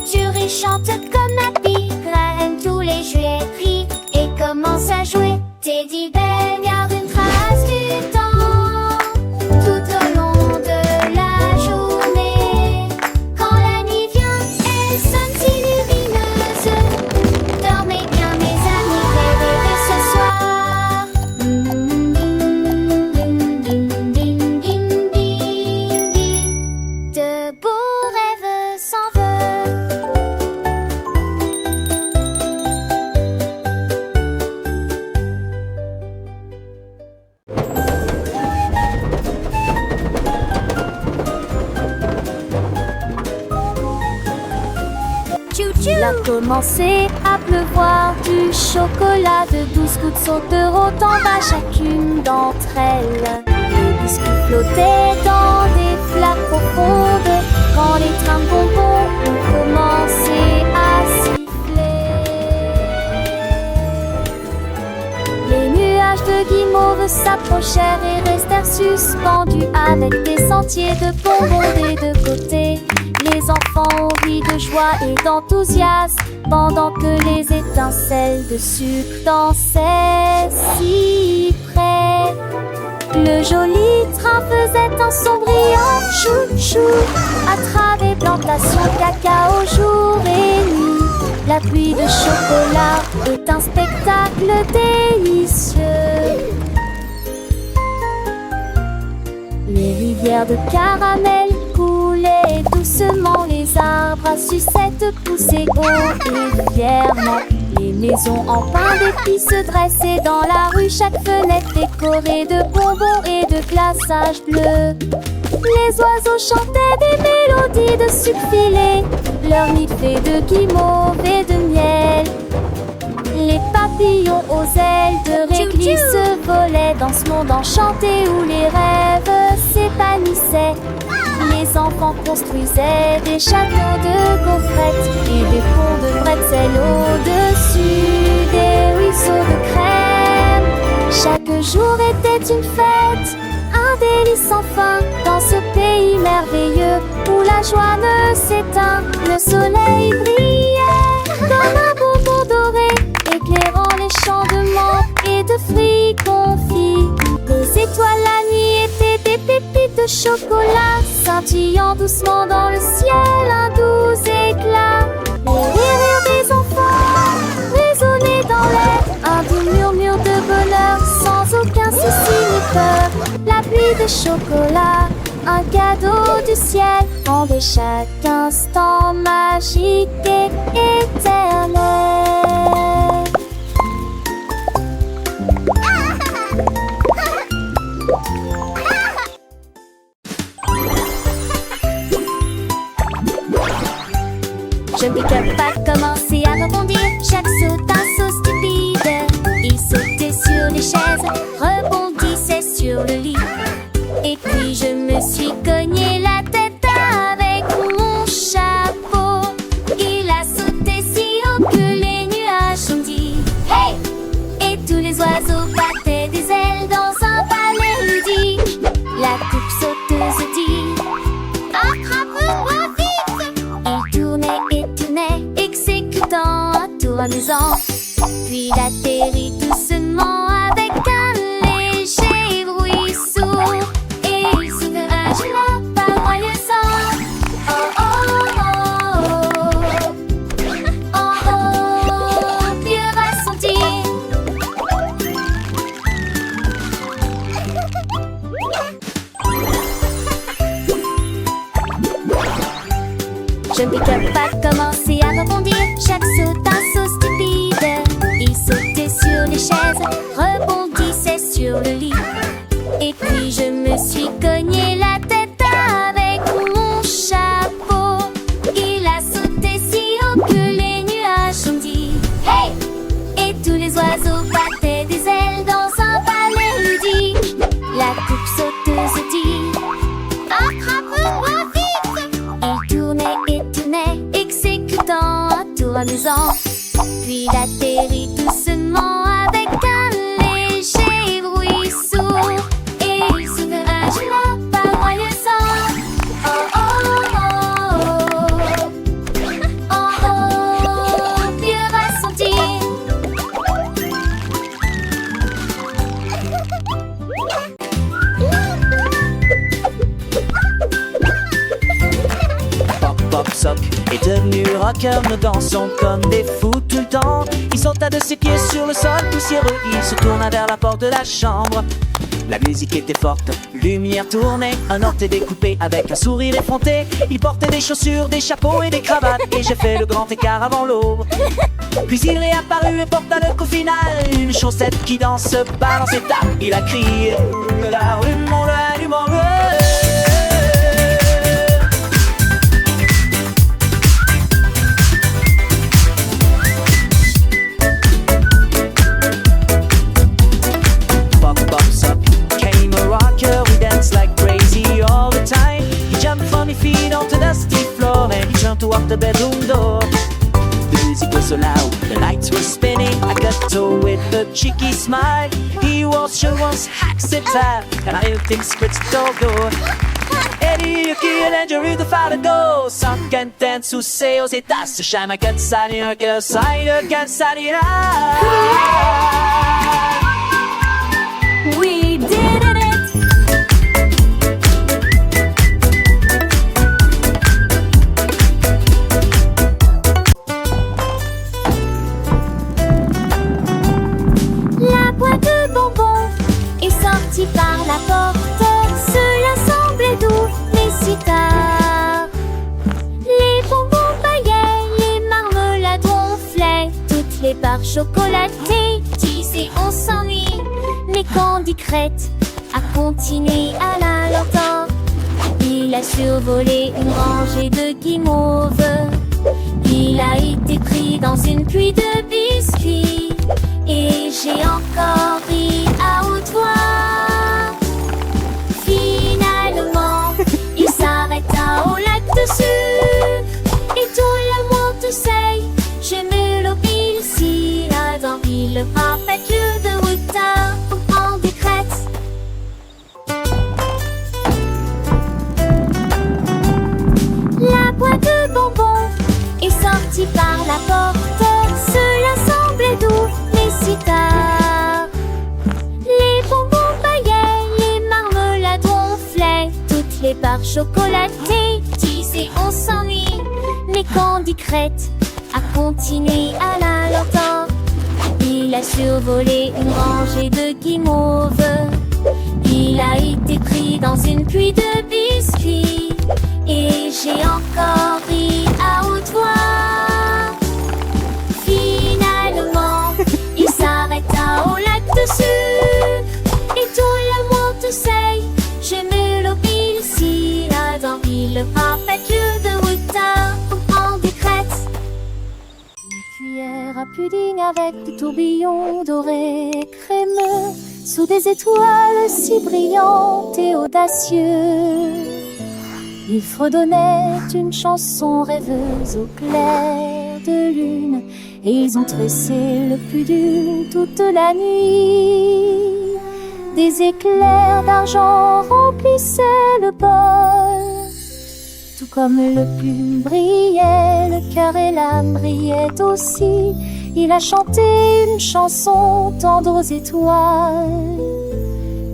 l'aventure et chante comme Happy. Graham, tous les jouets rient et commence à jouer. Teddy Bear garde une trace du temps tout au long de la journée. Quand la nuit vient, elle sonne si lumineuse. Dormez bien mes amis, réveillez ce soir. Ding, ding, ding, ding, ding. De beaux rêves s'envolent. Il a commencé à pleuvoir, du chocolat de 12 gouttes sont de haut en bas chacune d'entre elles. Les biscuits flottaient dans des flaques profondes quand les trains de bonbons ont commencé à siffler. Les nuages de guimauve s'approchèrent et restèrent suspendus avec des sentiers de bonbons des deux côtés. Les enfants ont ri de joie et d'enthousiasme pendant que les étincelles de sucre dansaient si près. Le joli train faisait un son brillant chou-chou à travers plantations cacao jour et nuit. La pluie de chocolat est un spectacle délicieux. Les rivières de caramel coulaient doucement, les arbres à sucettes poussaient haut et fièrement. Les maisons en pain d'épices se dressaient dans la rue, chaque fenêtre décorée de bonbons et de glaçage bleu. Les oiseaux chantaient des mélodies de sucre filé, leur nid fait de guimauve et de miel. Les papillons aux ailes de réglisse volaient dans ce monde enchanté où les rêves s'épanouissaient. Les enfants construisaient des châteaux de gaufrettes et des ponts de bretzel au-dessus des ruisseaux de crème. Chaque jour était une fête, un délice sans fin dans ce pays merveilleux où la joie ne s'éteint. Le soleil brillait comme un bonbon doré, éclairant les champs de menthe et de fruits confits. Les étoiles la nuit étaient des pépites de chocolat, scintillant doucement dans le ciel un doux éclat. Les rires des enfants résonnaient dans l'air, un doux murmure de bonheur sans aucun souci ni peur. La pluie de chocolat, un cadeau du ciel, rendait chaque instant magique et éternel. John Pick Up a commencé à rebondir, chaque saut un saut stupide. Il sautait sur les chaises, rebondissait sur le lit. Et puis je me suis cogné la tête avec mon chapeau. Il a sauté si haut que les nuages ont dit hey! Et tous les oiseaux battaient des ailes dans un ballet ludique. La coupe sauteuse dit attrape-moi vite! Il tournait et tournait, exécutant un tour amusant. Puis il atterrit doucement avec un léger bruit sourd. Et il s'ouvra là par moyen-sang. Oh oh oh oh oh oh, puis va sentir. John Pick Up a commencé à rebondir, chaque saut un saut stupide. Il sautait sur les chaises, rebondissait sur le lit. Et puis je me suis cogné la tête avec mon chapeau. Il a sauté si haut que les nuages ont dit hey! Et tous les oiseaux battaient des ailes dans un ballet ludique. La coupe sauteuse dit attrape-moi vite! Il tournait et tournait, exécutant un tour amusant. Puis il atterrit doucement avec un léger bruit sourd. Et il s'ouvra là par moyen-sang. Oh oh oh oh oh Pop Sock est devenu rocker, nos dansons comme des fous tout le temps. Il sauta de ses pieds sur le sol poussiéreux, il se tourna vers la porte de la chambre. La musique était forte, lumière tournée, un orteil découpé avec un sourire effronté. Il portait des chaussures, des chapeaux et des cravates, et j'ai fait le grand écart avant l'aube. Puis il réapparut et porta le coup final, une chaussette qui danse, se balance et tape. Il a crié, allumons-le, allumons-le. To walk the bedroom door. The music was so loud, the lights were spinning. I got to with a cheeky smile. He was sure once acceptable, and I think spritz dogo. Eddie, you kill and you read the fire to go. Some can dance to say, oh, c'est das. Shine, I can't sign it, I can't sign it, I can't sign it. We did it! Par la porte, cela semblait doux, mais si tard. Les bonbons païens, les marmelades ronflaient, toutes les barres chocolatées disaient on s'ennuie. Mais Candy Crête a continué à la longtemps. Il a survolé une rangée de guimauves. Il a été pris dans une pluie de biscuits. Et j'ai encore ri à haute voix. Il s'arrêta au lac de sucre. Et tout le monde sait, je me l'obéis ici. Là dans le parfait jeu de Wuta en décrète. La boîte de bonbons est sortie par la porte. Cela semblait doux, mais si tard. Les bonbons païens, les marmelades ronflaient, toutes les barres chocolatées disaient on s'ennuie. Mais Candy Crête a continué à la longtemps. Il a survolé une rangée de guimauves. Il a été pris dans une pluie de biscuits. Et j'ai encore ri à haute voix. Finalement, il s'arrêta au lac de sucre. Et tout le monde sait, je me l'obéis ici. Là dans le parfait jeu de Wuta en décrète. Une cuillère à pudding avec des tourbillons dorés et crémeux, sous des étoiles si brillantes et audacieuses. Il fredonnait une chanson rêveuse au clair de lune, et ils ont tressé le pudding toute la nuit. Des éclairs d'argent remplissaient le bol. Tout comme le plume brillait, le cœur et l'âme brillaient aussi. Il a chanté une chanson tendre aux étoiles,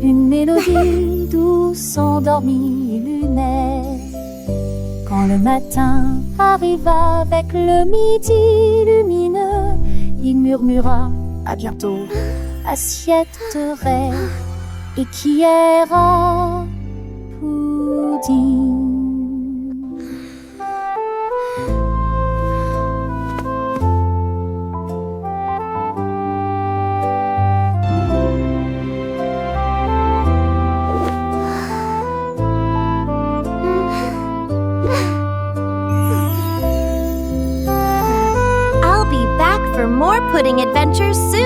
une mélodie douce, endormie et lunaire. Quand le matin arriva avec le midi lumineux, il murmura à bientôt, assiette de rêve, et qui est en pudding. For more pudding adventures soon.